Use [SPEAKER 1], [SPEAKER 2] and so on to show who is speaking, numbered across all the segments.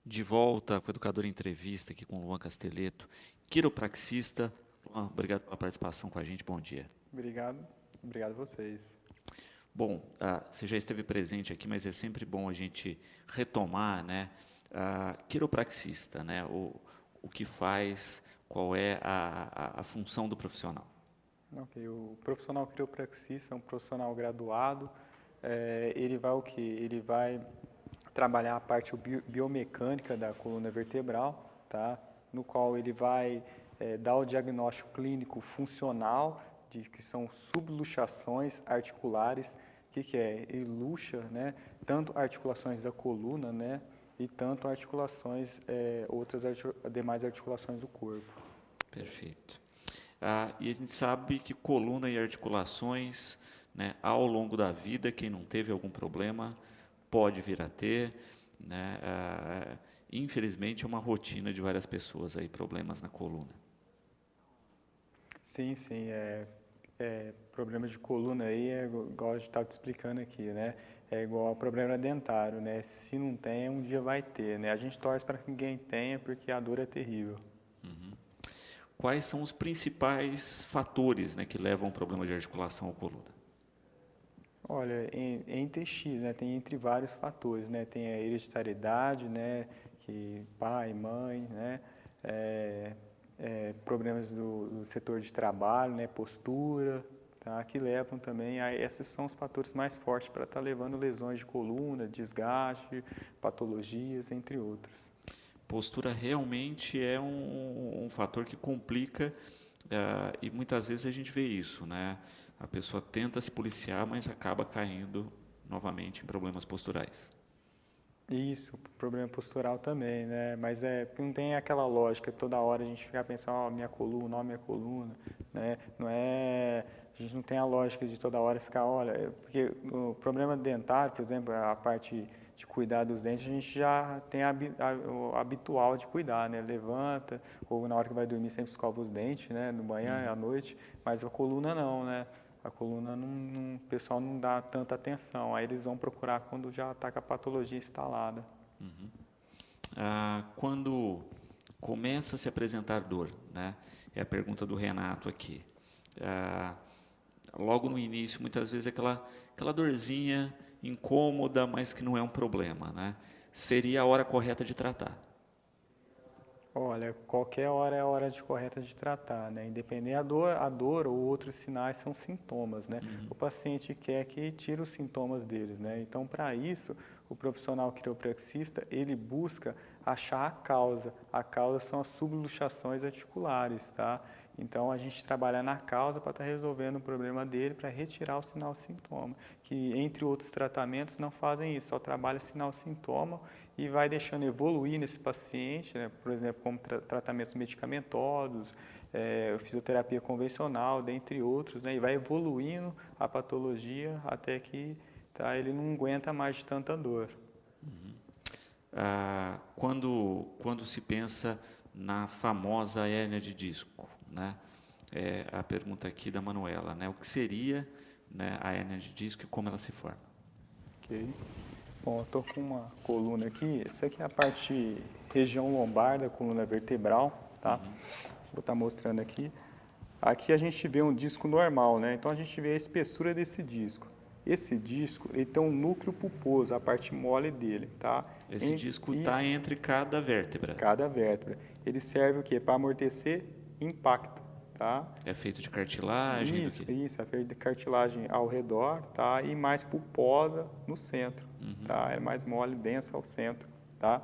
[SPEAKER 1] De volta com o Educador em Entrevista, aqui com o Luan Casteleto, quiropraxista. Luan, obrigado pela participação com a gente, bom dia.
[SPEAKER 2] Obrigado a vocês.
[SPEAKER 1] Bom, você já esteve presente aqui, mas é sempre bom a gente retomar, né? Quiropraxista, né? O que faz, qual é a função do profissional?
[SPEAKER 2] Okay. O profissional quiropraxista é um profissional graduado. Ele vai o quê? Ele vai trabalhar a parte biomecânica da coluna vertebral, tá? No qual ele vai dar o diagnóstico clínico funcional, que são subluxações articulares. O que é? Ele luxa, né, tanto articulações da coluna, né, e tanto articulações, demais articulações do corpo.
[SPEAKER 1] Perfeito. E a gente sabe que coluna e articulações, né, ao longo da vida, quem não teve algum problema pode vir a ter, né? Infelizmente é uma rotina de várias pessoas aí, problemas na coluna.
[SPEAKER 2] Sim, problema de coluna aí igual a gente estava te explicando aqui, né? É igual ao problema dentário, né? Se não tem, um dia vai ter, né? A gente torce para que ninguém tenha, porque a dor é terrível.
[SPEAKER 1] Uhum. Quais são os principais fatores, né, que levam ao problema de articulação ou coluna?
[SPEAKER 2] Olha, entre X, né? Tem entre vários fatores, né? Tem a hereditariedade, né? Que pai, mãe, né? Problemas do setor de trabalho, né? Postura, tá? Que levam também esses são os fatores mais fortes para estar levando lesões de coluna, desgaste, patologias, entre outros.
[SPEAKER 1] Postura realmente é um fator que complica, e muitas vezes a gente vê isso, né? A pessoa tenta se policiar, mas acaba caindo novamente em problemas posturais.
[SPEAKER 2] Isso, problema postural também, né? Mas não tem aquela lógica, toda hora a gente ficar pensando, minha coluna, minha coluna, né? A gente não tem a lógica de toda hora ficar, olha, porque o problema dentário, por exemplo, a parte de cuidar dos dentes, a gente já tem o habitual de cuidar, né? Levanta, ou na hora que vai dormir sempre escova os dentes, né? No manhã, à noite, mas a coluna não, né? A coluna, o pessoal não dá tanta atenção, aí eles vão procurar quando já está com a patologia instalada.
[SPEAKER 1] Uhum. Quando começa a se apresentar dor, né? É a pergunta do Renato aqui. Logo no início, muitas vezes aquela dorzinha incômoda, mas que não é um problema, né? Seria a hora correta de tratar?
[SPEAKER 2] Olha, qualquer hora é a hora correta de tratar, né? Independente a dor ou outros sinais são sintomas, né?
[SPEAKER 1] Uhum.
[SPEAKER 2] O paciente quer que tire os sintomas deles, né? Então, para isso, o profissional quiropraxista, ele busca achar a causa. A causa são as subluxações articulares, tá? Então, a gente trabalha na causa para estar resolvendo o problema dele, para retirar o sinal-sintoma. Que, entre outros tratamentos, não fazem isso, só trabalha sinal-sintoma e vai deixando evoluir nesse paciente, né? Por exemplo, como tratamentos medicamentosos, fisioterapia convencional, dentre outros, né? E vai evoluindo a patologia até que ele não aguenta mais de tanta dor.
[SPEAKER 1] Uhum. Quando se pensa na famosa hérnia de disco, né? A pergunta aqui da Manuela, né? O que seria, né, a hérnia de disco e como ela se forma?
[SPEAKER 2] Ok. Bom, eu estou com uma coluna aqui, essa aqui é a parte região lombar da coluna vertebral, tá?
[SPEAKER 1] Uhum.
[SPEAKER 2] Vou estar mostrando aqui. Aqui a gente vê um disco normal, né? Então a gente vê a espessura desse disco. Esse disco, ele tem um núcleo pulposo, a parte mole dele, tá?
[SPEAKER 1] Esse disco está entre cada vértebra.
[SPEAKER 2] Cada vértebra. Ele serve o quê? Para amortecer impacto, tá?
[SPEAKER 1] É feito de cartilagem?
[SPEAKER 2] Isso, é feito de cartilagem ao redor, tá? E mais pulposa no centro, tá? É mais mole, densa ao centro, tá?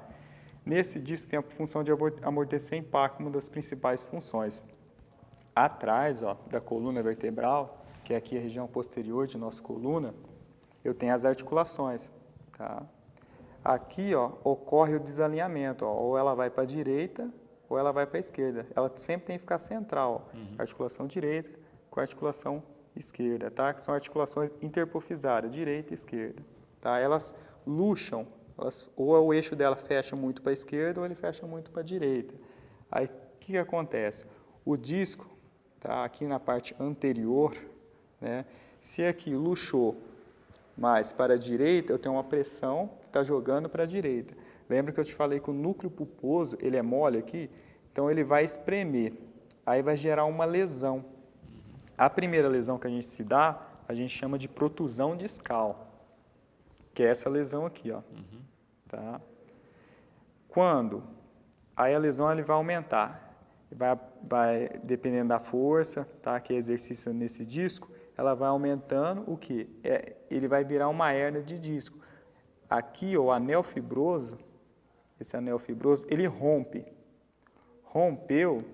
[SPEAKER 2] Nesse disco tem a função de amortecer impacto, uma das principais funções. Atrás, ó, da coluna vertebral, que é aqui a região posterior de nossa coluna, eu tenho as articulações, tá? Aqui, ó, ocorre o desalinhamento, ó, ou ela vai para a direita ou ela vai para a esquerda. Ela sempre tem que ficar central, ó, articulação direita com a articulação esquerda, tá? Que são articulações interpofisárias, direita e esquerda, tá? Elas luxam, ou o eixo dela fecha muito para a esquerda ou ele fecha muito para a direita. Aí, o que acontece? O disco, tá? Aqui na parte anterior, né? Se aqui luxou mais para a direita, eu tenho uma pressão que está jogando para a direita. Lembra que eu te falei que o núcleo pulposo, ele é mole aqui? Então, ele vai espremer. Aí vai gerar uma lesão. A primeira lesão que a gente se dá, a gente chama de protusão discal, que é essa lesão aqui, ó. Tá? Quando? Aí a lesão ele vai aumentar. Vai dependendo da força, tá? Que é exercício nesse disco, ela vai aumentando o que? Ele vai virar uma hérnia de disco. Aqui, o anel fibroso, esse anel fibroso, ele rompe. Rompeu,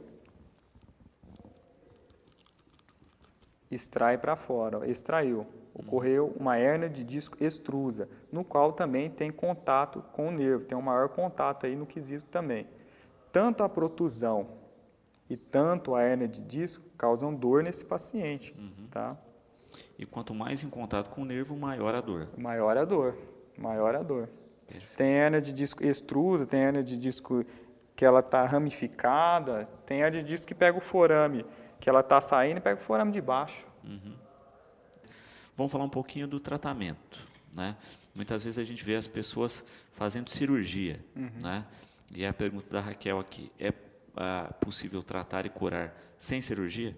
[SPEAKER 2] extrai para fora, ó, extraiu. Ocorreu uma hérnia de disco extrusa, no qual também tem contato com o nervo, tem um maior contato aí no quesito também. Tanto a protusão e tanto a hérnia de disco causam dor nesse paciente, tá?
[SPEAKER 1] E quanto mais em contato com o nervo, maior a dor.
[SPEAKER 2] Maior a dor, maior a dor.
[SPEAKER 1] Perfeito.
[SPEAKER 2] Tem hérnia de disco extrusa, tem hérnia de disco que ela está ramificada, tem hérnia de disco que pega o forame, que ela está saindo e pega o forame de baixo.
[SPEAKER 1] Vamos falar um pouquinho do tratamento, né? Muitas vezes a gente vê as pessoas fazendo cirurgia, né? E a pergunta da Raquel aqui, é possível tratar e curar sem cirurgia?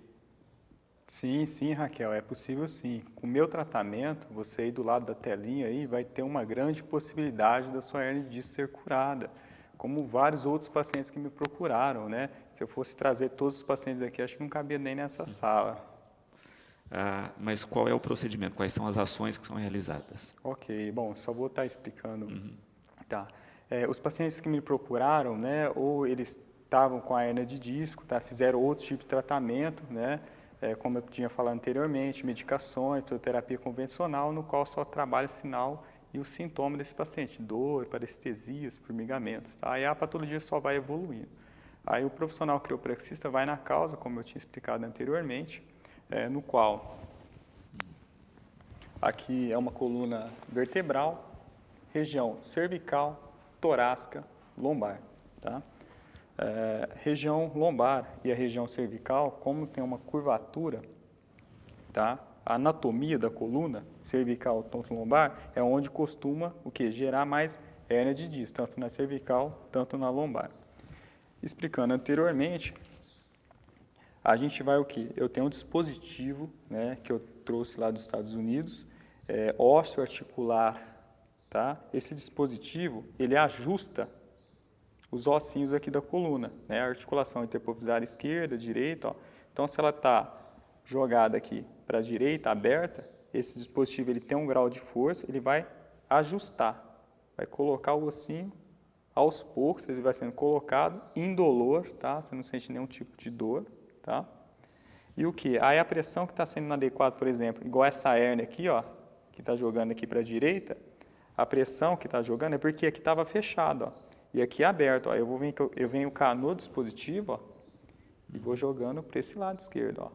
[SPEAKER 2] Sim, sim, Raquel, é possível sim. Com o meu tratamento, você aí do lado da telinha aí vai ter uma grande possibilidade da sua hérnia de disco ser curada, como vários outros pacientes que me procuraram, né? Se eu fosse trazer todos os pacientes aqui, acho que não cabia nem nessa sala.
[SPEAKER 1] Mas qual é o procedimento? Quais são as ações que são realizadas?
[SPEAKER 2] Ok, bom, só vou estar explicando. Tá. Os pacientes que me procuraram, né, ou eles estavam com a hérnia de disco, tá, fizeram outro tipo de tratamento, né, como eu tinha falado anteriormente, medicações, fisioterapia convencional, no qual só trabalha o sinal e o sintoma desse paciente, dor, parestesias, formigamentos. Tá? Aí a patologia só vai evoluindo. Aí o profissional quiropraxista vai na causa, como eu tinha explicado anteriormente, no qual aqui é uma coluna vertebral, região cervical, torácica, lombar. Tá? Região lombar e a região cervical, como tem uma curvatura, tá? A anatomia da coluna cervical tanto lombar é onde costuma o que? Gerar mais hérnia de disco, tanto na cervical, tanto na lombar. Explicando anteriormente, a gente vai o que? Eu tenho um dispositivo, né, que eu trouxe lá dos Estados Unidos, osteoarticular, tá? Esse dispositivo, ele ajusta os ossinhos aqui da coluna, né? A articulação interproxisária esquerda, direita, ó. Então, se ela está jogada aqui para a direita, aberta, esse dispositivo ele tem um grau de força, ele vai ajustar, vai colocar o ossinho aos poucos, ele vai sendo colocado indolor, tá? Você não sente nenhum tipo de dor, tá? E o que? Aí a pressão que está sendo inadequada, por exemplo, igual essa hérnia aqui, ó, que está jogando aqui para a direita, a pressão que está jogando é porque aqui estava fechado, ó. E aqui é aberto, ó. Eu venho cá no dispositivo, ó, e vou jogando para esse lado esquerdo, ó.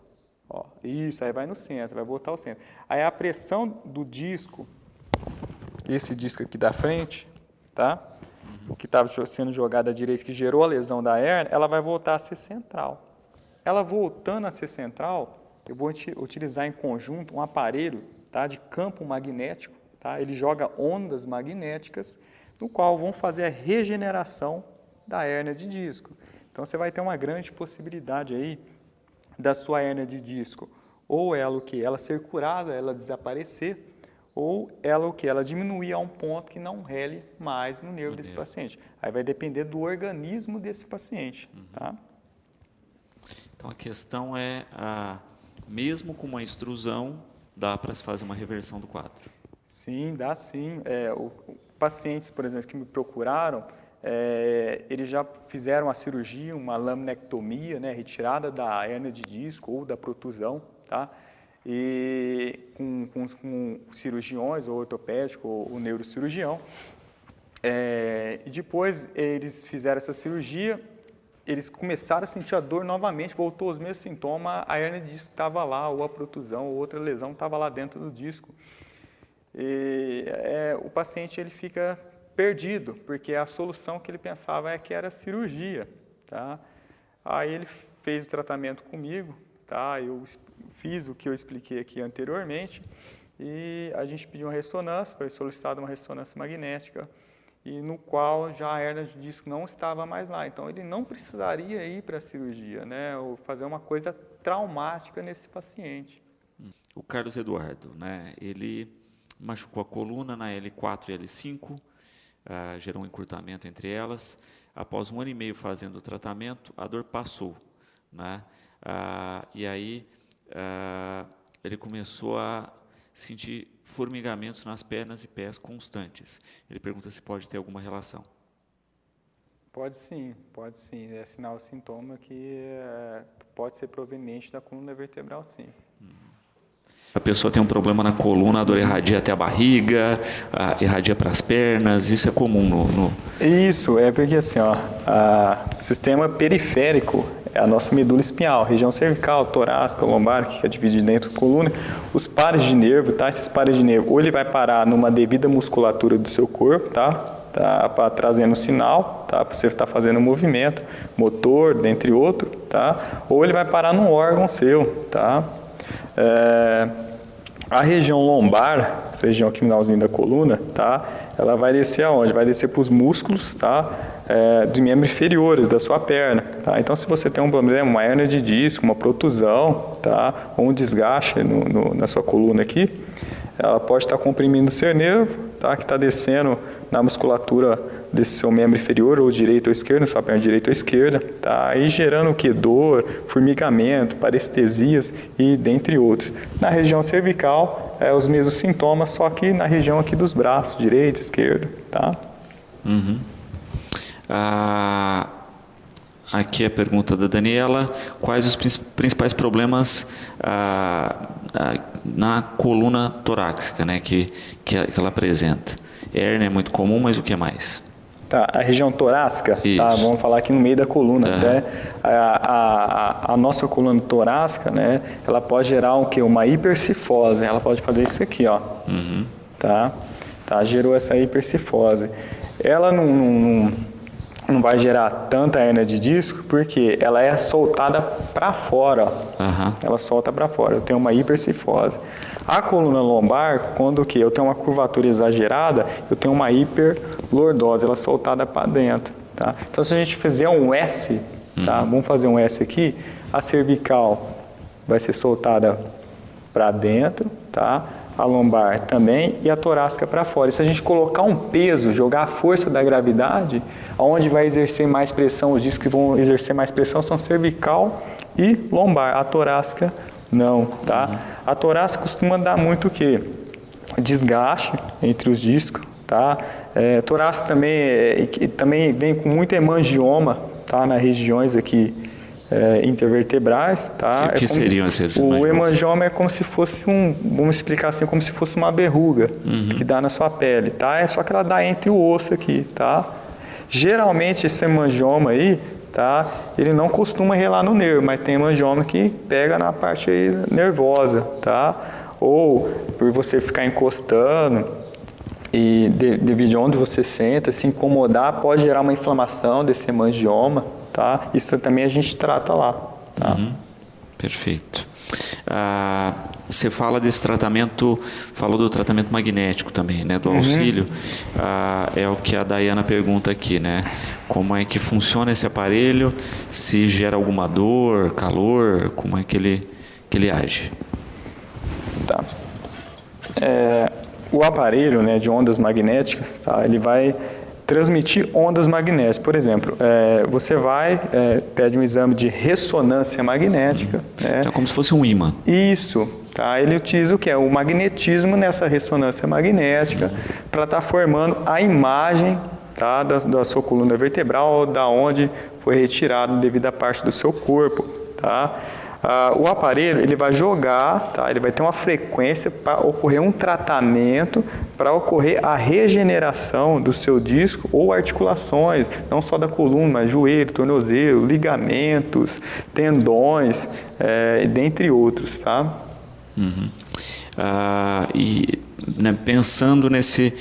[SPEAKER 2] Isso, aí vai no centro, vai voltar ao centro. Aí a pressão do disco, esse disco aqui da frente, tá? Que estava sendo jogado à direita, que gerou a lesão da hérnia, ela vai voltar a ser central. Ela voltando a ser central, eu vou utilizar em conjunto um aparelho, tá? De campo magnético, tá? Ele joga ondas magnéticas, no qual vão fazer a regeneração da hérnia de disco. Então, você vai ter uma grande possibilidade aí da sua hérnia de disco, ou ela o que? Ela ser curada, ela desaparecer, ou ela o que? Ela diminuir a um ponto que não rele mais no nervo desse paciente. Aí vai depender do organismo desse paciente, tá?
[SPEAKER 1] Então, a questão é, mesmo com uma extrusão, dá para se fazer uma reversão do quadro?
[SPEAKER 2] Sim, dá sim. Pacientes, por exemplo, que me procuraram, eles já fizeram a cirurgia, uma laminectomia, né, retirada da hérnia de disco ou da protusão, tá? E com cirurgiões, ou ortopédico, ou neurocirurgião. E depois eles fizeram essa cirurgia, eles começaram a sentir a dor novamente, voltou os mesmos sintomas, a hérnia de disco estava lá, ou a protusão, ou outra lesão estava lá dentro do disco. E o paciente ele fica perdido, porque a solução que ele pensava é que era cirurgia, tá? Aí ele fez o tratamento comigo, tá? Eu fiz o que eu expliquei aqui anteriormente e a gente pediu uma ressonância, foi solicitada uma ressonância magnética e no qual já a hérnia de disco não estava mais lá. Então, ele não precisaria ir para a cirurgia, né, ou fazer uma coisa traumática nesse paciente.
[SPEAKER 1] O Carlos Eduardo, né, ele machucou a coluna na L4 e L5, gerou um encurtamento entre elas. Após 1 ano e meio fazendo o tratamento, a dor passou, né, e aí ele começou a sentir formigamentos nas pernas e pés constantes. Ele pergunta se pode ter alguma relação.
[SPEAKER 2] Pode sim. É sinal, sintoma que pode ser proveniente da coluna vertebral, sim.
[SPEAKER 1] A pessoa tem um problema na coluna, a dor irradia até a barriga, irradia para as pernas, isso é comum no...
[SPEAKER 2] Isso, é porque assim, ó, o sistema periférico é a nossa medula espinhal, região cervical, torácica, lombar, que é dividida dentro da coluna, os pares de nervo, tá? Esses pares de nervo, ou ele vai parar numa devida musculatura do seu corpo, tá? Trazendo sinal, tá? Para você estar fazendo movimento, motor, dentre outros, tá? Ou ele vai parar num órgão seu, tá? A região lombar, essa região aqui no finalzinho da coluna, tá? Ela vai descer aonde? Vai descer para os músculos, tá? Dos membros inferiores da sua perna, tá? Então, se você tem um problema, uma hérnia de disco, uma protusão, tá? Ou um desgaste na sua coluna aqui, ela pode estar comprimindo o seu nervo, tá? Que está descendo na musculatura desse seu membro inferior, ou direito ou esquerdo, sua perna direita ou esquerda, tá? Aí gerando o que? Dor, formigamento, parestesias e dentre outros. Na região cervical, os mesmos sintomas, só que na região aqui dos braços, direito, esquerdo, tá?
[SPEAKER 1] Uhum. Aqui é a pergunta da Daniela: quais os principais problemas na coluna torácica, né, que ela apresenta? Hérnia é muito comum, mas o que mais?
[SPEAKER 2] Tá, a região torácica, tá, vamos falar aqui no meio da coluna, né? A nossa coluna torácica, né, ela pode gerar o quê? Uma hipercifose, ela pode fazer isso aqui, ó, tá, gerou essa hipercifose. Ela não vai gerar tanta hérnia de disco, porque ela é soltada para fora, ó. Ela solta para fora, eu tenho uma hipercifose. A coluna lombar, quando que eu tenho uma curvatura exagerada, eu tenho uma hiperlordose, ela é soltada para dentro, tá? Então, se a gente fizer um S, tá? Vamos fazer um S aqui, a cervical vai ser soltada para dentro, tá? A lombar também e a torácica para fora. E se a gente colocar um peso, jogar a força da gravidade, onde vai exercer mais pressão, os discos que vão exercer mais pressão são cervical e lombar, a torácica não, tá? A torácica costuma dar muito o quê? Desgaste entre os discos, tá? Torácica também vem com muito hemangioma, tá? Nas regiões aqui intervertebrais, tá?
[SPEAKER 1] Que seriam esses hemangiomas?
[SPEAKER 2] O hemangioma é como se fosse vamos explicar assim, como se fosse uma verruga que dá na sua pele, tá? É só que ela dá entre o osso aqui, tá? Geralmente esse hemangioma aí, tá? Ele não costuma relar no nervo, mas tem hemangioma que pega na parte aí nervosa, tá? Ou por você ficar encostando e devido de onde você senta, se incomodar, pode gerar uma inflamação desse hemangioma, tá? Isso também a gente trata lá, tá?
[SPEAKER 1] Perfeito. Você fala desse tratamento, falou do tratamento magnético também, né, do auxílio. É o que a Dayana pergunta aqui, né? Como é que funciona esse aparelho? Se gera alguma dor, calor? Como é que ele age?
[SPEAKER 2] Tá. O aparelho, né, de ondas magnéticas, tá? Ele vai transmitir ondas magnéticas. Por exemplo, você pede um exame de ressonância magnética. Né?
[SPEAKER 1] Então, é como se fosse um ímã.
[SPEAKER 2] Isso. Tá? Ele utiliza o que? O magnetismo nessa ressonância magnética para estar formando a imagem, tá, da sua coluna vertebral, da onde foi retirado devido à parte do seu corpo. Tá? O aparelho ele vai jogar, tá? Ele vai ter uma frequência para ocorrer um tratamento, para ocorrer a regeneração do seu disco ou articulações, não só da coluna, mas joelho, tornozelo, ligamentos, tendões, dentre outros, tá?
[SPEAKER 1] E né, pensando nesse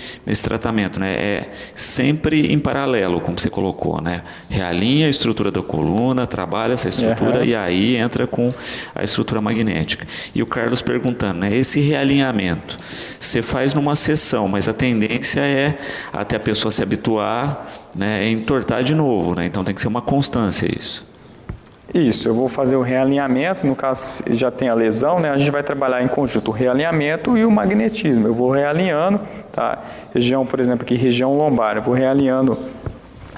[SPEAKER 1] tratamento, né, é sempre em paralelo, como você colocou, né, realinha a estrutura da coluna, trabalha essa estrutura e aí entra com a estrutura magnética. E o Carlos perguntando, né, esse realinhamento você faz numa sessão, mas a tendência é até a pessoa se habituar, né, entortar de novo, né, então tem que ser uma constância isso.
[SPEAKER 2] Isso, eu vou fazer o realinhamento, no caso já tem a lesão, né? A gente vai trabalhar em conjunto o realinhamento e o magnetismo. Eu vou realinhando, tá? Região, por exemplo, aqui, região lombar, eu vou realinhando.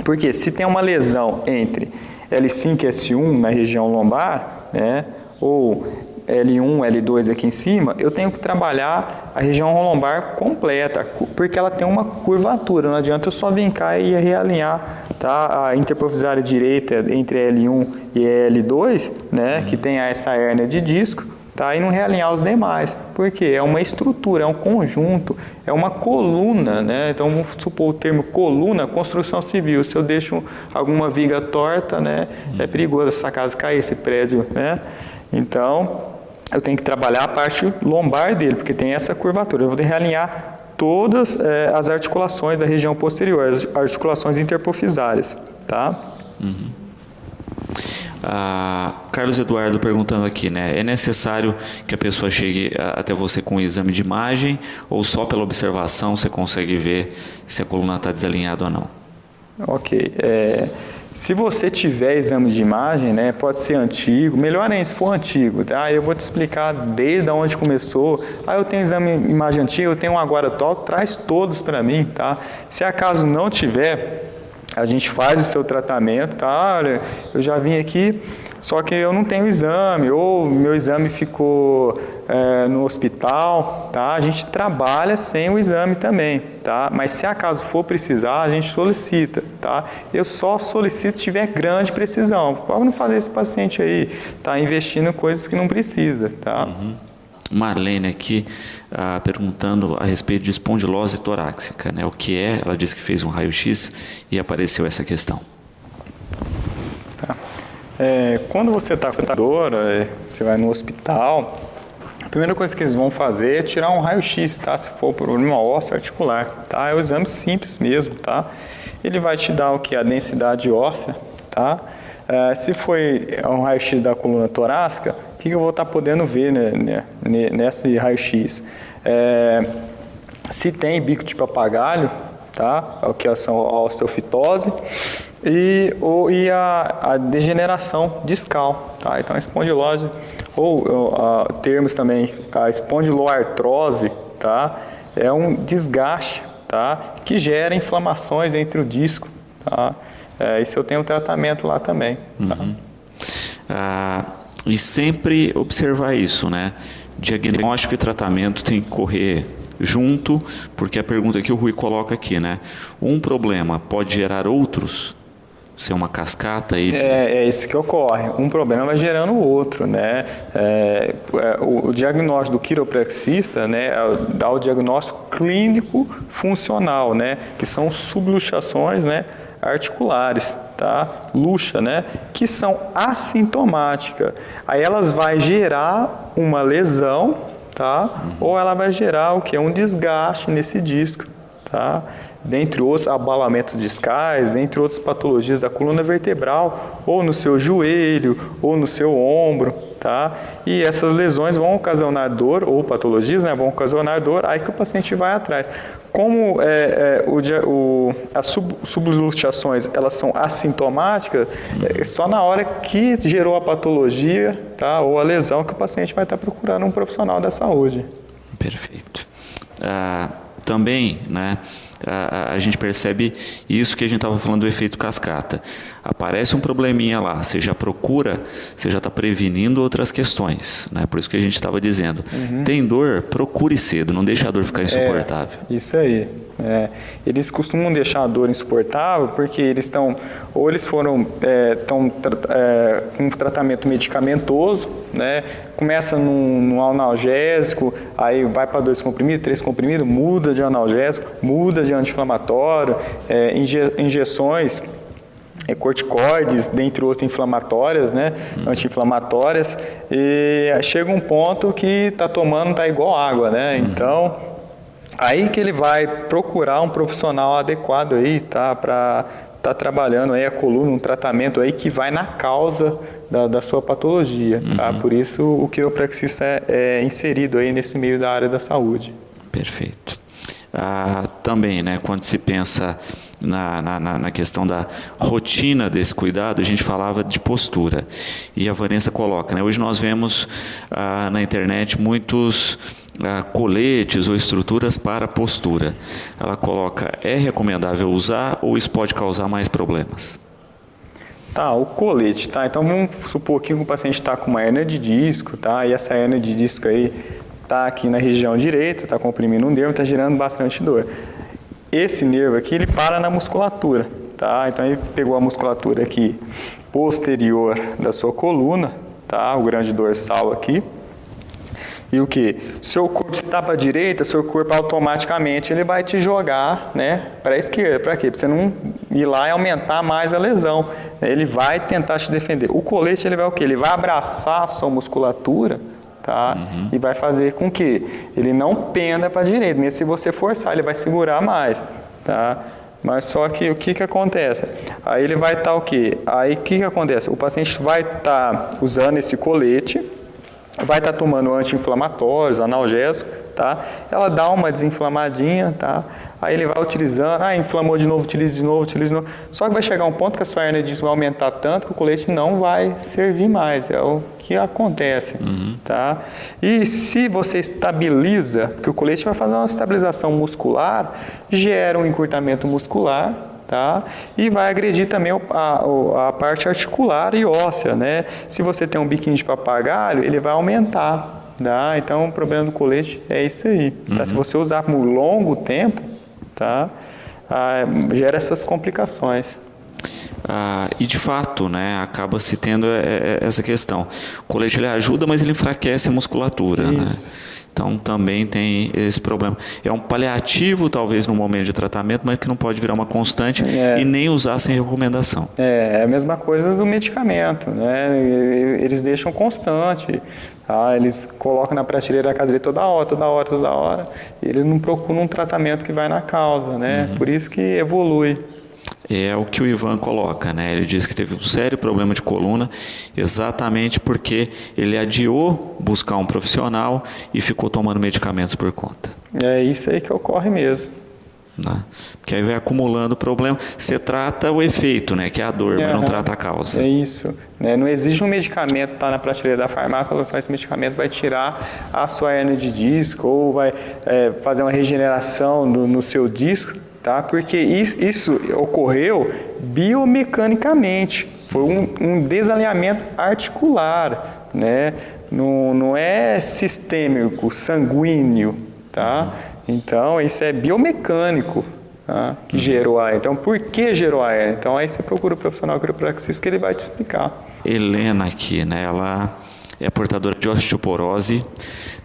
[SPEAKER 2] Porque se tem uma lesão entre L5 e S1 na região lombar, né? Ou L1, L2 aqui em cima, eu tenho que trabalhar a região lombar completa, porque ela tem uma curvatura, não adianta eu só vir cá e realinhar, tá? A interprofisária direita entre L1 e L2, né, que tem essa hérnia de disco, tá? E não realinhar os demais, porque é uma estrutura, é um conjunto, é uma coluna, né? Então vamos supor o termo coluna, construção civil, se eu deixo alguma viga torta, né, é perigoso essa casa cair, esse prédio, né? Então eu tenho que trabalhar a parte lombar dele, porque tem essa curvatura. Eu vou realinhar todas as articulações da região posterior, as articulações interprofisárias, tá?
[SPEAKER 1] Carlos Eduardo perguntando aqui, né? É necessário que a pessoa chegue até você com um exame de imagem ou só pela observação você consegue ver se a coluna está desalinhada ou não?
[SPEAKER 2] Ok. Se você tiver exame de imagem, né, pode ser antigo, melhor ainda se for antigo, tá? Eu vou te explicar desde onde começou. Eu tenho exame de imagem antigo, eu tenho um agora atual, traz todos para mim, tá? Se acaso não tiver, a gente faz o seu tratamento, tá? Olha, eu já vim aqui, só que eu não tenho exame, ou meu exame ficou no hospital, tá? A gente trabalha sem o exame também, tá? Mas se acaso for precisar, a gente solicita, tá? Eu só solicito se tiver grande precisão. Pode não fazer esse paciente aí, tá investindo em coisas que não precisa, tá?
[SPEAKER 1] Marlene aqui perguntando a respeito de espondilose torácica, né? O que é? Ela disse que fez um raio-x e apareceu essa questão.
[SPEAKER 2] Tá. Quando você está com dor, você vai no hospital, a primeira coisa que eles vão fazer é tirar um raio-x, tá? Se for problema ósseo articular, tá? É um exame simples mesmo, tá? Ele vai te dar o que? A densidade óssea, tá? Se foi um raio-x da coluna torácica, o que eu vou estar podendo ver, né, nesse raio-x? Se tem bico de papagaio, tá? O que são a osteofitose e a degeneração discal, tá? Então a espondilose ou termos também a espondiloartrose, tá? É um desgaste, tá? Que gera inflamações entre o disco, tá? Isso eu tenho um tratamento lá também. Tá?
[SPEAKER 1] E sempre observar isso, né? Diagnóstico e tratamento tem que correr junto, porque a pergunta que o Rui coloca aqui, né? Um problema pode gerar outros? Ser uma cascata aí?
[SPEAKER 2] É isso que ocorre. Um problema vai gerando o outro, né? O diagnóstico do quiropraxista, né, dá o diagnóstico clínico funcional, né? Que são subluxações, né, articulares, tá? Luxa, né? Que são assintomáticas. Aí elas vai gerar uma lesão, tá? Ou ela vai gerar o que? Um desgaste nesse disco, tá? Dentre outros abalamentos discais, dentre outras patologias da coluna vertebral, ou no seu joelho, ou no seu ombro, tá? E essas lesões vão ocasionar dor, ou patologias, né, vão ocasionar dor, aí que o paciente vai atrás. Como as subluxações, elas são assintomáticas, só na hora que gerou a patologia, tá, ou a lesão, que o paciente vai estar procurando um profissional da saúde.
[SPEAKER 1] Perfeito. Também, né, a gente percebe isso que a gente estava falando do efeito cascata. Aparece um probleminha lá, você já procura, você já está prevenindo outras questões, né? Por isso que a gente estava dizendo. Tem dor, procure cedo, não deixe a dor ficar insuportável.
[SPEAKER 2] Isso aí. Eles costumam deixar a dor insuportável porque eles estão, ou eles foram com um tratamento medicamentoso, né? Começa num analgésico, aí vai para 2 comprimidos, 3 comprimidos, muda de analgésico, muda de anti-inflamatório, injeções corticoides, dentre outras inflamatórias, né, anti-inflamatórias, e chega um ponto que está tomando, está igual água, né, então, aí que ele vai procurar um profissional adequado aí, tá, para estar trabalhando aí a coluna, um tratamento aí que vai na causa da sua patologia, tá, por isso o quiropraxista é inserido aí nesse meio da área da saúde.
[SPEAKER 1] Perfeito. Também, né, quando se pensa na questão da rotina desse cuidado, a gente falava de postura. E a Vanessa coloca, né, hoje nós vemos na internet muitos coletes ou estruturas para postura. Ela coloca, é recomendável usar ou isso pode causar mais problemas?
[SPEAKER 2] Tá, o colete, tá? Então vamos supor que o paciente está com uma hérnia de disco, tá? E essa hérnia de disco aí está aqui na região direita, está comprimindo um nervo, está gerando bastante dor. Esse nervo aqui, ele para na musculatura, tá? Então, ele pegou a musculatura aqui posterior da sua coluna, tá? O grande dorsal aqui. E o que? Seu corpo está para a direita, seu corpo automaticamente ele vai te jogar, né, para a esquerda. Para quê? Para você não ir lá e aumentar mais a lesão. Ele vai tentar te defender. O colete, ele vai o quê? Ele vai abraçar a sua musculatura, tá? E vai fazer com que ele não penda para a direita. Mesmo se você forçar, ele vai segurar mais, tá? Mas só que o que acontece? Aí ele vai estar o quê? Aí o que acontece? O paciente vai estar usando esse colete, vai estar tomando anti-inflamatórios, analgésicos, tá? Ela dá uma desinflamadinha, tá? Aí ele vai utilizando, inflamou de novo, utiliza de novo, utiliza de novo. Só que vai chegar um ponto que a sua hérnia de disco vai aumentar tanto que o colete não vai servir mais. É o que acontece, tá? E se você estabiliza, porque o colete vai fazer uma estabilização muscular, gera um encurtamento muscular, tá? E vai agredir também a parte articular e óssea, né? Se você tem um biquinho de papagaio, ele vai aumentar, tá? Então, o problema do colete é isso aí, tá? Se você usar por longo tempo, tá? Gera essas complicações.
[SPEAKER 1] E de fato, né, acaba se tendo essa questão. O colete ele ajuda, mas ele enfraquece a musculatura, né? Então, também tem esse problema. É um paliativo, talvez, no momento de tratamento, mas que não pode virar uma constante e nem usar sem recomendação.
[SPEAKER 2] É a mesma coisa do medicamento, né? Eles deixam constante, tá? Eles colocam na prateleira da casa dele toda hora. E eles não procuram um tratamento que vai na causa, né? Por isso que evolui.
[SPEAKER 1] É o que o Ivan coloca, né? Ele diz que teve um sério problema de coluna exatamente porque ele adiou buscar um profissional e ficou tomando medicamentos por conta.
[SPEAKER 2] É isso aí que ocorre mesmo.
[SPEAKER 1] Né? Porque aí vai acumulando problema. Você trata o efeito, né? Que é a dor, mas não trata a causa.
[SPEAKER 2] É isso. Né? Não existe um medicamento que está na prateleira da farmácia, só esse medicamento vai tirar a sua hérnia de disco ou vai fazer uma regeneração no seu disco. Tá? Porque isso ocorreu biomecanicamente, foi um desalinhamento articular, né? Não é sistêmico, sanguíneo, tá? Então, isso é biomecânico, tá? Que gerou a hérnia. Então, por que gerou a hérnia? Então, aí você procura o profissional quiropraxista que ele vai te explicar.
[SPEAKER 1] Helena aqui, né? Ela é portadora de osteoporose,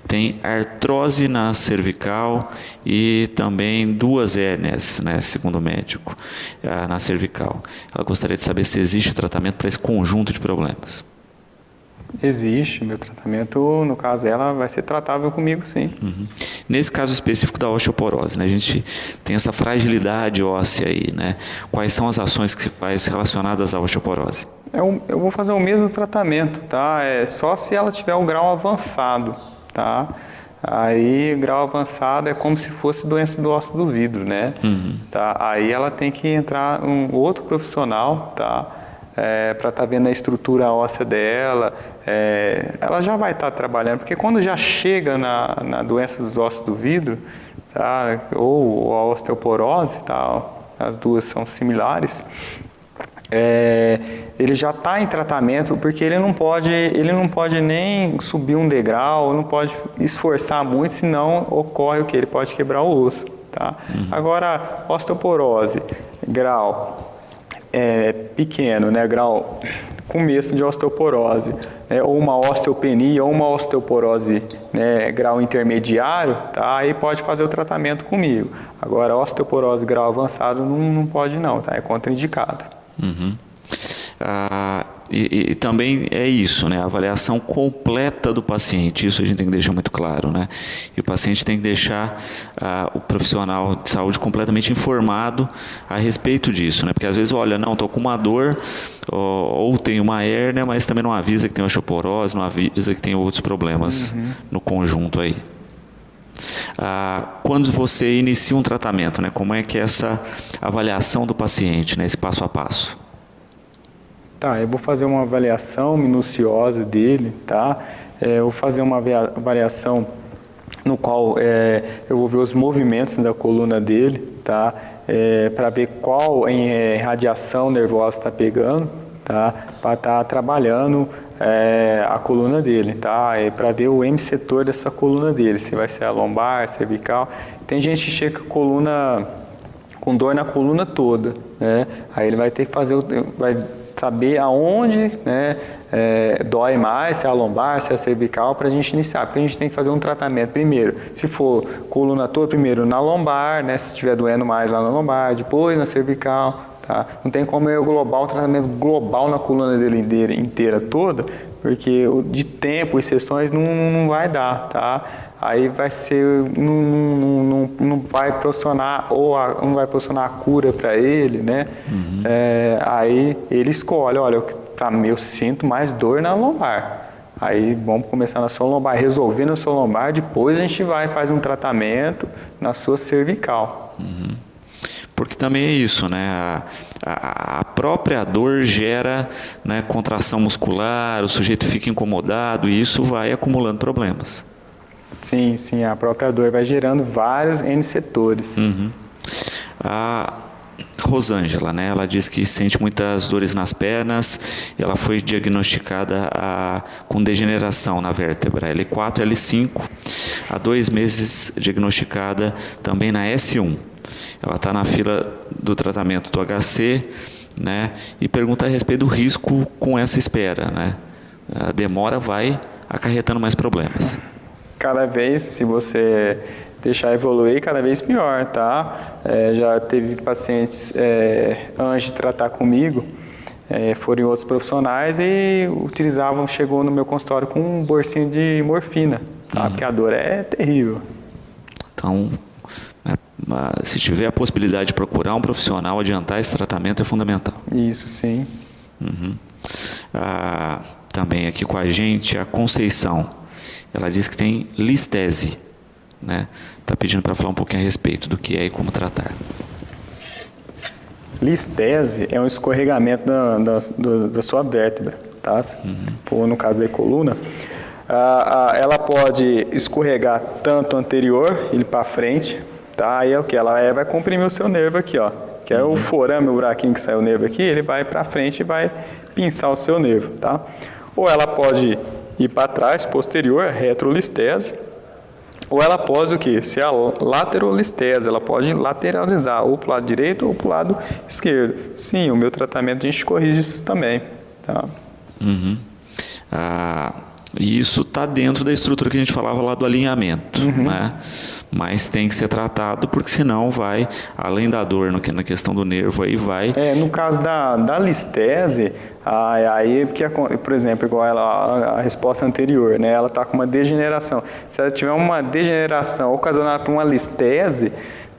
[SPEAKER 1] tem artrose na cervical e também 2 hérnias, né, segundo o médico, na cervical. Ela gostaria de saber se existe tratamento para esse conjunto de problemas.
[SPEAKER 2] Existe, meu tratamento, no caso dela, vai ser tratável comigo, sim.
[SPEAKER 1] Nesse caso específico da osteoporose, né, a gente tem essa fragilidade óssea aí, né? Quais são as ações que se faz relacionadas à osteoporose?
[SPEAKER 2] Eu vou fazer o mesmo tratamento, tá? É só se ela tiver um grau avançado, tá? Aí, grau avançado é como se fosse doença do osso do vidro, né? Tá? Aí ela tem que entrar um outro profissional, tá? Para estar vendo a estrutura óssea dela. Ela já vai estar trabalhando, porque quando já chega na doença dos ossos do vidro, tá? Ou a osteoporose, tá? As duas são similares. Ele já está em tratamento porque ele não pode nem subir um degrau, não pode esforçar muito, senão ocorre o que? Ele pode quebrar o osso, tá? Agora, osteoporose, grau pequeno, né? Grau começo de osteoporose, né? Ou uma osteopenia ou uma osteoporose, né? Grau intermediário, tá? Aí pode fazer o tratamento comigo. Agora, osteoporose grau avançado não pode não, tá? É contraindicado.
[SPEAKER 1] E também é isso, né? A avaliação completa do paciente, isso a gente tem que deixar muito claro, né? E o paciente tem que deixar o profissional de saúde completamente informado a respeito disso, né? Porque às vezes, olha, não, estou com uma dor, ou tenho uma hérnia, mas também não avisa que tem osteoporose, não avisa que tem outros problemas no conjunto aí. Quando você inicia um tratamento, né? Como é que é essa avaliação do paciente, né? Esse passo a passo?
[SPEAKER 2] Tá, eu vou fazer uma avaliação minuciosa dele, tá? Eu vou fazer uma avaliação no qual eu vou ver os movimentos da coluna dele, tá? Para ver qual radiação nervosa está pegando, tá? Para estar trabalhando a coluna dele, tá? Para ver o M-setor dessa coluna dele, se vai ser a lombar, cervical. Tem gente que chega com a coluna, com dor na coluna toda, né? Aí ele vai ter que fazer, vai saber aonde, né, dói mais, se é a lombar, se é a cervical, para a gente iniciar. Porque a gente tem que fazer um tratamento primeiro, se for coluna toda, primeiro na lombar, né, se estiver doendo mais lá na lombar, depois na cervical, tá? Não tem como eu global, um tratamento global na coluna dele inteira toda, porque de tempo e sessões não vai dar, tá? Aí vai ser, não vai proporcionar, não vai proporcionar a cura para ele, né? Aí ele escolhe, olha, para mim eu sinto mais dor na lombar. Aí vamos começar na sua lombar, resolver na sua lombar, depois a gente vai fazer um tratamento na sua cervical.
[SPEAKER 1] Porque também é isso, né? A própria dor gera, né, contração muscular, o sujeito fica incomodado e isso vai acumulando problemas.
[SPEAKER 2] Sim, a própria dor vai gerando vários N-setores.
[SPEAKER 1] A Rosângela, né? Ela diz que sente muitas dores nas pernas, ela foi diagnosticada com degeneração na vértebra L4 e L5, há 2 meses diagnosticada também na S1. Ela está na fila do tratamento do HC, né? E pergunta a respeito do risco com essa espera, né? A demora vai acarretando mais problemas.
[SPEAKER 2] Cada vez, se você deixar evoluir, cada vez pior, tá? Já teve pacientes, antes de tratar comigo, foram em outros profissionais e chegou no meu consultório com um bolsinho de morfina, tá? Porque a dor é terrível.
[SPEAKER 1] Então, se tiver a possibilidade de procurar um profissional, adiantar esse tratamento é fundamental.
[SPEAKER 2] Isso, sim.
[SPEAKER 1] Também aqui com a gente, a Conceição. Ela diz que tem listese, né? Está pedindo para falar um pouquinho a respeito do que é e como tratar.
[SPEAKER 2] Listese é um escorregamento da sua vértebra, tá? Ou no caso da coluna, ela pode escorregar tanto anterior, ele para frente, tá? Aí é o que? Ela vai comprimir o seu nervo aqui, ó. Que é o forame, o buraquinho que sai o nervo aqui, ele vai para frente e vai pinçar o seu nervo, tá? Ou ela pode ir para trás, posterior, retrolistese, ou ela pode o quê? Ser a laterolistese, ela pode lateralizar, ou para o lado direito ou para o lado esquerdo. Sim, o meu tratamento a gente corrige isso também, tá?
[SPEAKER 1] E isso está dentro da estrutura que a gente falava lá do alinhamento, né? Mas tem que ser tratado, porque senão vai, além da dor na questão do nervo, aí vai...
[SPEAKER 2] no caso da listese, aí, porque, por exemplo, igual a resposta anterior, né? Ela está com uma degeneração. Se ela tiver uma degeneração ocasionada por uma listese,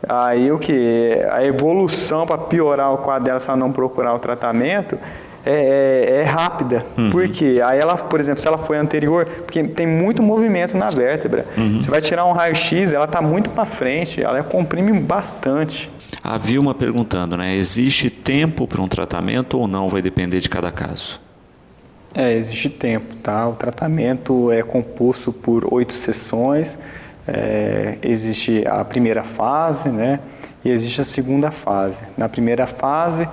[SPEAKER 2] aí o que? A evolução para piorar o quadro dela, se ela não procurar o tratamento, é rápida. Por quê? Aí ela, por exemplo, se ela foi anterior, porque tem muito movimento na vértebra. Você vai tirar um raio-x, ela está muito para frente, ela comprime bastante.
[SPEAKER 1] A Vilma perguntando, né? Existe tempo para um tratamento ou não? Vai depender de cada caso.
[SPEAKER 2] Existe tempo, tá? O tratamento é composto por 8 sessões. Existe a primeira fase, né? E existe a segunda fase. Na primeira fase,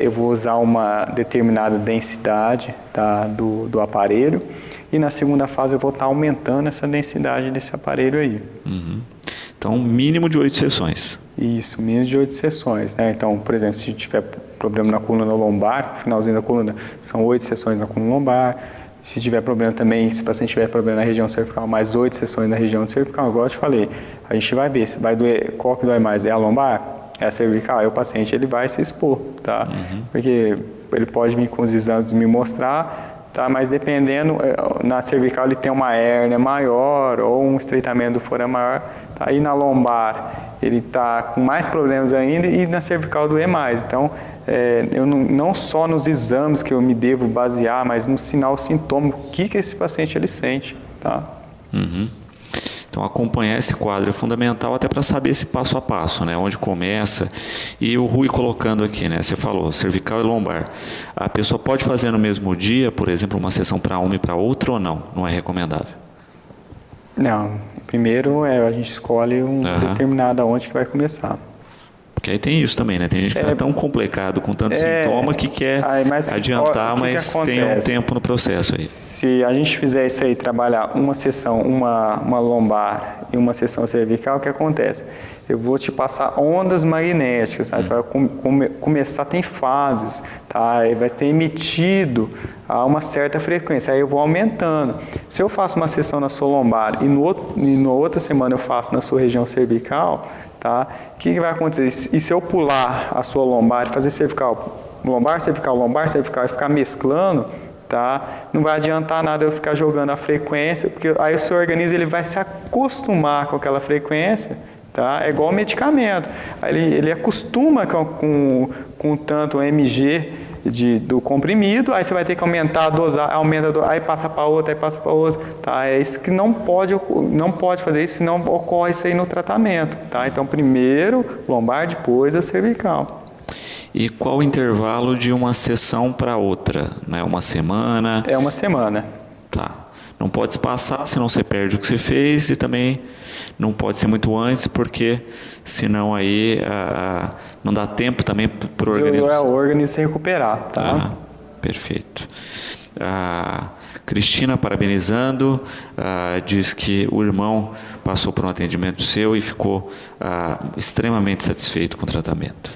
[SPEAKER 2] eu vou usar uma determinada densidade, tá, do aparelho, e na segunda fase eu vou estar aumentando essa densidade desse aparelho aí.
[SPEAKER 1] Então, mínimo de 8 sessões.
[SPEAKER 2] Isso, mínimo de 8 sessões, né? Então, por exemplo, se tiver problema na coluna lombar, finalzinho da coluna, são 8 sessões na coluna lombar. Se tiver problema também, se o paciente tiver problema na região cervical, mais 8 sessões na região cervical, igual eu te falei. A gente vai ver, vai doer, qual que dói mais? É a lombar? É a cervical? Aí o paciente ele vai se expor, tá? Porque ele pode vir com os exames me mostrar, tá? Mas dependendo, na cervical ele tem uma hérnia maior ou um estreitamento do fora maior, tá? Aí na lombar ele está com mais problemas ainda e na cervical doer mais. Então, eu não só nos exames que eu me devo basear, mas no sinal, sintoma, o que esse paciente ele sente, tá?
[SPEAKER 1] Uhum. Então, acompanhar esse quadro é fundamental até para saber esse passo a passo, né? Onde começa. E o Rui colocando aqui, né? Você falou, cervical e lombar. A pessoa pode fazer no mesmo dia, por exemplo, uma sessão para uma e para outra ou não? Não é recomendável?
[SPEAKER 2] Não. Primeiro, a gente escolhe determinado onde que vai começar.
[SPEAKER 1] Porque aí tem isso também, né? Tem gente que está tão complicado, com tanto sintoma, que quer adiantar, mas tem um tempo no processo aí.
[SPEAKER 2] Se a gente fizer isso aí, trabalhar uma sessão, uma lombar e uma sessão cervical, o que acontece? Eu vou te passar ondas magnéticas, tá? Você vai começar, tem fases, tá? E vai ter emitido a uma certa frequência, aí eu vou aumentando. Se eu faço uma sessão na sua lombar e na outra semana eu faço na sua região cervical, tá? O que vai acontecer? E se eu pular a sua lombar e fazer cervical, lombar, cervical, lombar, cervical e ficar mesclando, tá? Não vai adiantar nada eu ficar jogando a frequência, porque aí o seu organismo ele vai se acostumar com aquela frequência, tá? É igual ao medicamento. Aí ele acostuma com tanto mg do comprimido, aí você vai ter que aumentar a dosagem, aí passa para outra, tá? É isso que não pode fazer isso, senão ocorre isso aí no tratamento, tá? Então, primeiro lombar, depois a cervical.
[SPEAKER 1] E qual o intervalo de uma sessão para outra? Né? Uma semana?
[SPEAKER 2] É uma semana.
[SPEAKER 1] Tá. Não pode se passar, senão você perde o que você fez, e também não pode ser muito antes, porque senão aí não dá tempo também para o organismo.
[SPEAKER 2] O organismo se recuperar, tá?
[SPEAKER 1] Perfeito. Cristina parabenizando, diz que o irmão passou por um atendimento seu e ficou extremamente satisfeito com o tratamento.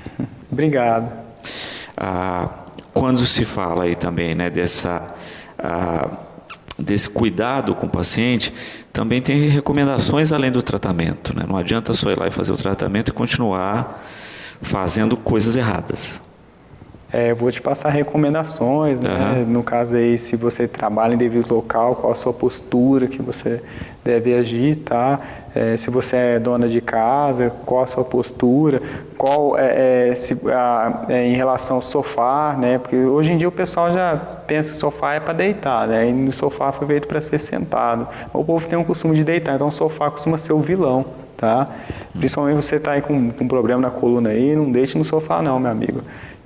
[SPEAKER 2] Obrigado.
[SPEAKER 1] Quando se fala aí também, né, desse cuidado com o paciente, também tem recomendações além do tratamento, né? Não adianta só ir lá e fazer o tratamento e continuar fazendo coisas erradas.
[SPEAKER 2] Eu vou te passar recomendações, né? No caso aí, se você trabalha em devido local, qual a sua postura que você deve agir, tá? Se você é dona de casa, qual a sua postura, em relação ao sofá, né? Porque hoje em dia o pessoal já pensa que o sofá é para deitar, né? E o sofá foi feito para ser sentado. O povo tem um costume de deitar, então o sofá costuma ser o vilão, tá? Principalmente você está aí com um problema na coluna aí, não deite no sofá não, meu amigo.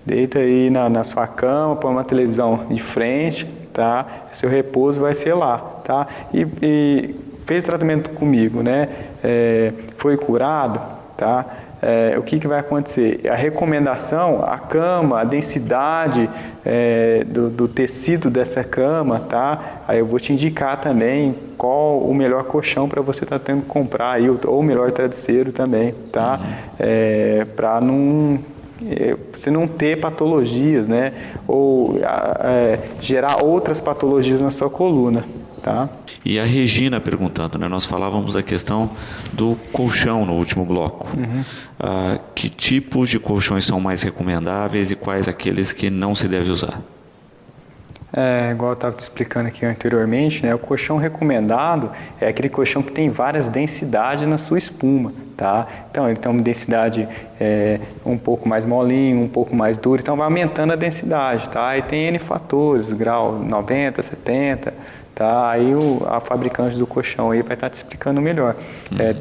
[SPEAKER 2] Deita aí na sua cama, põe uma televisão de frente, tá? Seu repouso vai ser lá, tá? E fez o tratamento comigo, né? Foi curado, tá? O que vai acontecer? A recomendação, a cama, a densidade do tecido dessa cama, tá? Aí eu vou te indicar também qual o melhor colchão para você estar tendo que comprar, aí, ou o melhor travesseiro também, tá? Para você não ter patologias, né? Ou gerar outras patologias na sua coluna, tá?
[SPEAKER 1] E a Regina perguntando, né? Nós falávamos da questão do colchão no último bloco. Que tipos de colchões são mais recomendáveis e quais aqueles que não se deve usar?
[SPEAKER 2] Igual eu estava te explicando aqui anteriormente, né? O colchão recomendado é aquele colchão que tem várias densidades na sua espuma, tá? Então, ele tem uma densidade um pouco mais molinho, um pouco mais duro, então vai aumentando a densidade, tá? E tem N fatores, grau 90, 70, tá? Aí a fabricante do colchão aí vai estar te explicando melhor.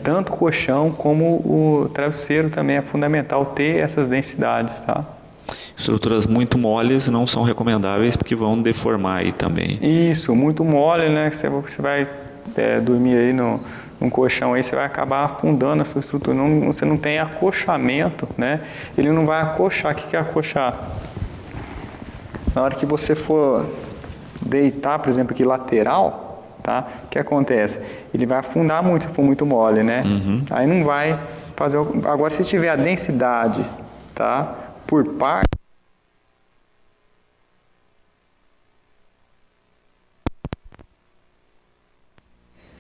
[SPEAKER 2] Tanto o colchão como o travesseiro também é fundamental ter essas densidades, tá?
[SPEAKER 1] Estruturas muito moles não são recomendáveis porque vão deformar aí também.
[SPEAKER 2] Isso, muito mole, né? Você vai dormir aí num colchão aí, você vai acabar afundando a sua estrutura. Você não tem acolchamento, né? Ele não vai acolchar. O que é acolchar? Na hora que você for deitar, por exemplo, aqui lateral, tá? O que acontece? Ele vai afundar muito se for muito mole, né? Aí não vai fazer... Agora, se tiver a densidade, tá? Por parte...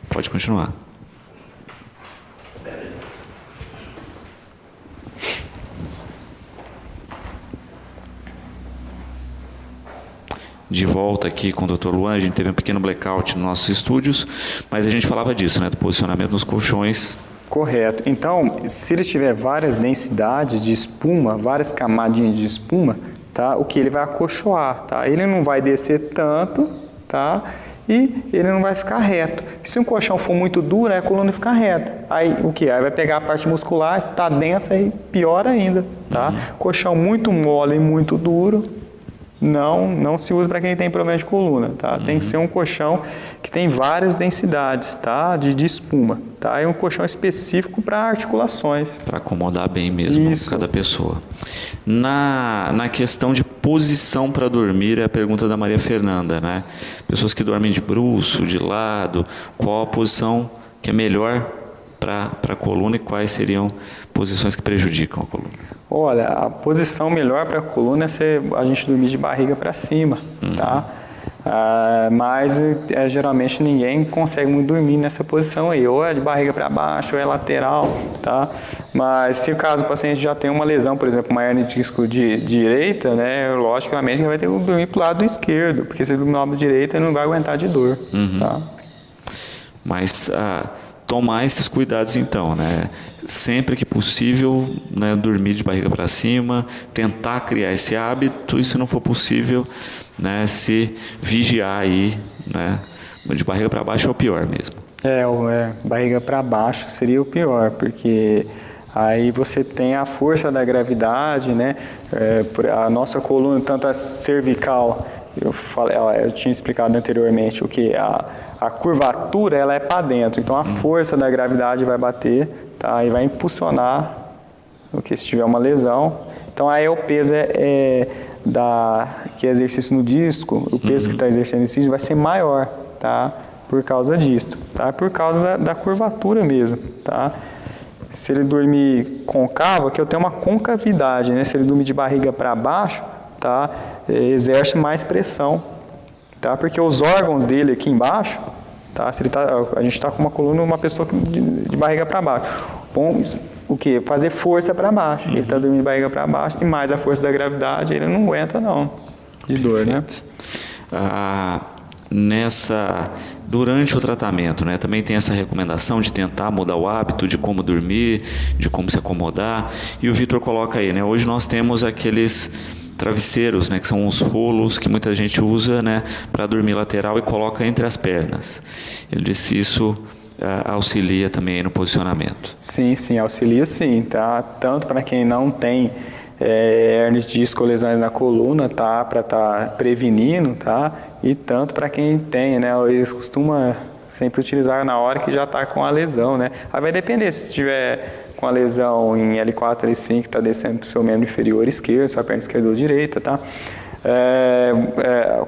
[SPEAKER 1] Pode continuar. de volta aqui com o Dr. Luan, a gente teve um pequeno blackout nos nossos estúdios, mas a gente falava disso, né, do posicionamento nos colchões.
[SPEAKER 2] Correto. Então, se ele tiver várias densidades de espuma, várias camadinhas de espuma, tá? O que ele vai acolchoar, tá? Ele não vai descer tanto, tá? E ele não vai ficar reto. Se um colchão for muito duro, a coluna fica reta. Aí o que? Aí vai pegar a parte muscular, tá densa e pior ainda, tá? Colchão muito mole e muito duro, não se usa para quem tem problema de coluna, tá? Tem que ser um colchão que tem várias densidades, tá? De espuma, tá? É um colchão específico para articulações.
[SPEAKER 1] Para acomodar bem mesmo cada pessoa. Na questão de posição para dormir, é a pergunta da Maria Fernanda, né? Pessoas que dormem de bruço, de lado, qual a posição que é melhor para a coluna e quais seriam posições que prejudicam a coluna?
[SPEAKER 2] Olha, a posição melhor para a coluna é a gente dormir de barriga para cima, tá? Mas geralmente ninguém consegue muito dormir nessa posição aí, ou é de barriga para baixo, ou é lateral, tá? Mas se o caso o paciente já tem uma lesão, por exemplo, uma hernia de disco de direita, né, logicamente ele vai ter que dormir para o lado esquerdo, porque se ele dormir do lado direito ele não vai aguentar de dor, tá?
[SPEAKER 1] Mas tomar esses cuidados então, né? Sempre que possível, né, dormir de barriga para cima, tentar criar esse hábito e se não for possível, né, se vigiar aí, né? De barriga para baixo é o pior mesmo. Barriga para baixo seria o pior, porque aí você tem a força da gravidade, né? A nossa coluna, tanto a cervical, eu tinha explicado anteriormente o que a curvatura ela é para dentro, então a força da gravidade vai bater, tá? E vai impulsionar o que se tiver uma lesão. Então aí o peso que é exercício no disco, o peso que está exercendo exercício vai ser maior, tá? Por causa disso, tá? Por causa da curvatura mesmo, tá? Se ele dormir concavo, que eu tenho uma concavidade, né? Se ele dormir de barriga para baixo, tá? Exerce mais pressão, tá? Porque os órgãos dele aqui embaixo, tá? Se ele a gente está com uma coluna, uma pessoa de barriga para baixo. Bom, o que? Fazer força para baixo. Ele está dormindo de barriga para baixo e mais a força da gravidade, ele não aguenta não, de dor, né? Durante o tratamento, né, também tem essa recomendação de tentar mudar o hábito de como dormir, de como se acomodar. E o Vitor coloca aí, né, hoje nós temos aqueles travesseiros, né, que são os rolos que muita gente usa, né, para dormir lateral e coloca entre as pernas. Ele disse isso auxilia também no posicionamento.
[SPEAKER 2] Sim, auxilia sim, tá? Tanto para quem não tem hernia de disco ou lesões na coluna, tá? Para estar prevenindo, tá? E tanto para quem tem, né? Eles costumam sempre utilizar na hora que já está com a lesão, né? Aí vai depender, se tiver com a lesão em L4, L5, que está descendo para o seu membro inferior esquerdo, sua perna esquerda ou direita, tá?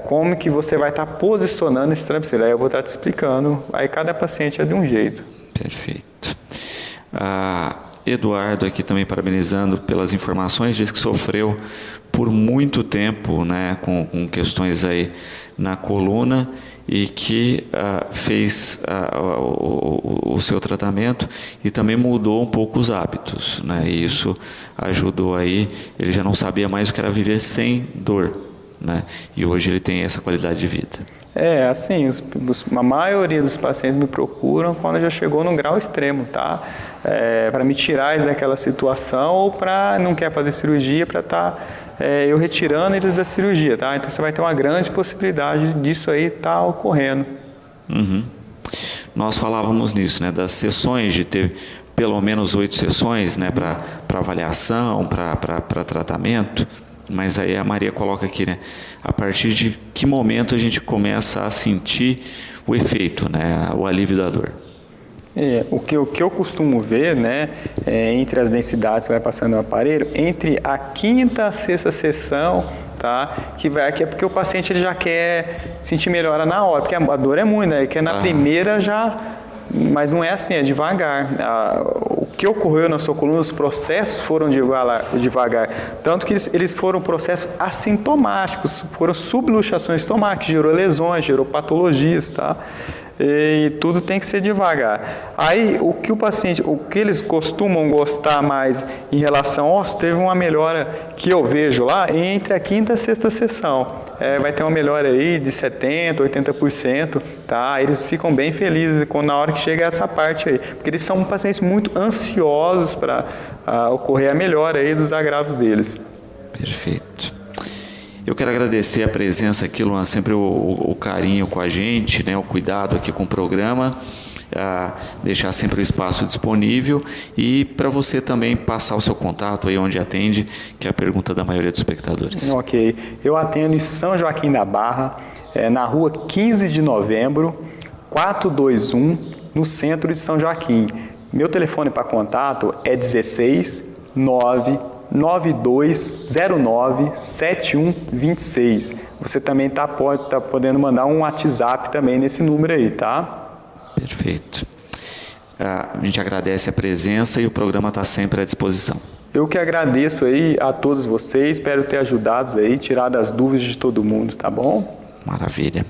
[SPEAKER 2] Como que você vai estar posicionando esse travesseiro? Aí eu vou estar te explicando, aí cada paciente é de um jeito.
[SPEAKER 1] Perfeito. Eduardo aqui também parabenizando pelas informações, diz que sofreu por muito tempo, né, com questões aí na coluna e que fez o seu tratamento e também mudou um pouco os hábitos, né, e isso ajudou aí, ele já não sabia mais o que era viver sem dor, né, e hoje ele tem essa qualidade de vida.
[SPEAKER 2] Assim, a maioria dos pacientes me procuram quando já chegou no grau extremo, tá? Para me tirar eles daquela situação ou para não quer fazer cirurgia, para estar eu retirando eles da cirurgia, tá? Então você vai ter uma grande possibilidade disso aí estar ocorrendo.
[SPEAKER 1] Nós falávamos nisso, né? Das sessões, de ter pelo menos 8 sessões, né? Para avaliação, para tratamento. Mas aí a Maria coloca aqui, né? A partir de que momento a gente começa a sentir o efeito, né? O alívio da dor?
[SPEAKER 2] O que eu costumo ver, né? Entre as densidades que vai passando no aparelho, entre a 5ª e a 6ª sessão, tá? Que é porque o paciente ele já quer sentir melhora na hora, porque a dor é muito, né? Ele quer na primeira já... Mas não é assim, é devagar. O que ocorreu na sua coluna, os processos foram devagar. Tanto que eles foram processos assintomáticos, foram subluxações estomáticas, gerou lesões, gerou patologias, tá? E tudo tem que ser devagar. Aí, o que eles costumam gostar mais em relação ao osso, teve uma melhora que eu vejo lá entre a 5ª e a 6ª sessão. vai ter uma melhora aí de 70%, 80%, tá? Eles ficam bem felizes na hora que chega essa parte aí, porque eles são pacientes muito ansiosos para ocorrer a melhora aí dos agravos deles.
[SPEAKER 1] Perfeito. Eu quero agradecer a presença aqui, Luan, sempre o carinho com a gente, né, o cuidado aqui com o programa, deixar sempre o espaço disponível e para você também passar o seu contato aí onde atende, que é a pergunta da maioria dos espectadores.
[SPEAKER 2] Ok. Eu atendo em São Joaquim da Barra, na rua 15 de novembro, 421, no centro de São Joaquim. Meu telefone para contato é 16 99209 7126. Você também pode podendo mandar um WhatsApp também nesse número aí, tá?
[SPEAKER 1] Perfeito. A gente agradece a presença e o programa está sempre à disposição.
[SPEAKER 2] Eu que agradeço aí a todos vocês, espero ter ajudado aí, tirado as dúvidas de todo mundo, tá bom?
[SPEAKER 1] Maravilha.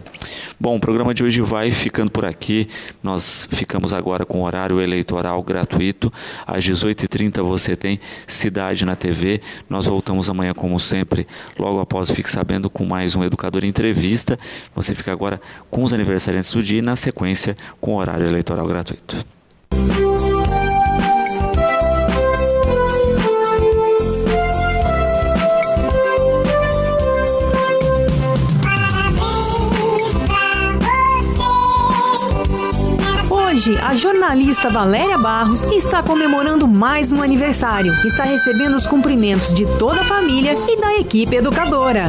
[SPEAKER 1] Bom, o programa de hoje vai ficando por aqui. Nós ficamos agora com o horário eleitoral gratuito. Às 18h30 você tem Cidade na TV. Nós voltamos amanhã, como sempre, logo após Fique Sabendo, com mais um Educador Entrevista. Você fica agora com os aniversariantes do dia e, na sequência, com o horário eleitoral gratuito.
[SPEAKER 3] Hoje, a jornalista Valéria Barros está comemorando mais um aniversário. Está recebendo os cumprimentos de toda a família e da equipe educadora.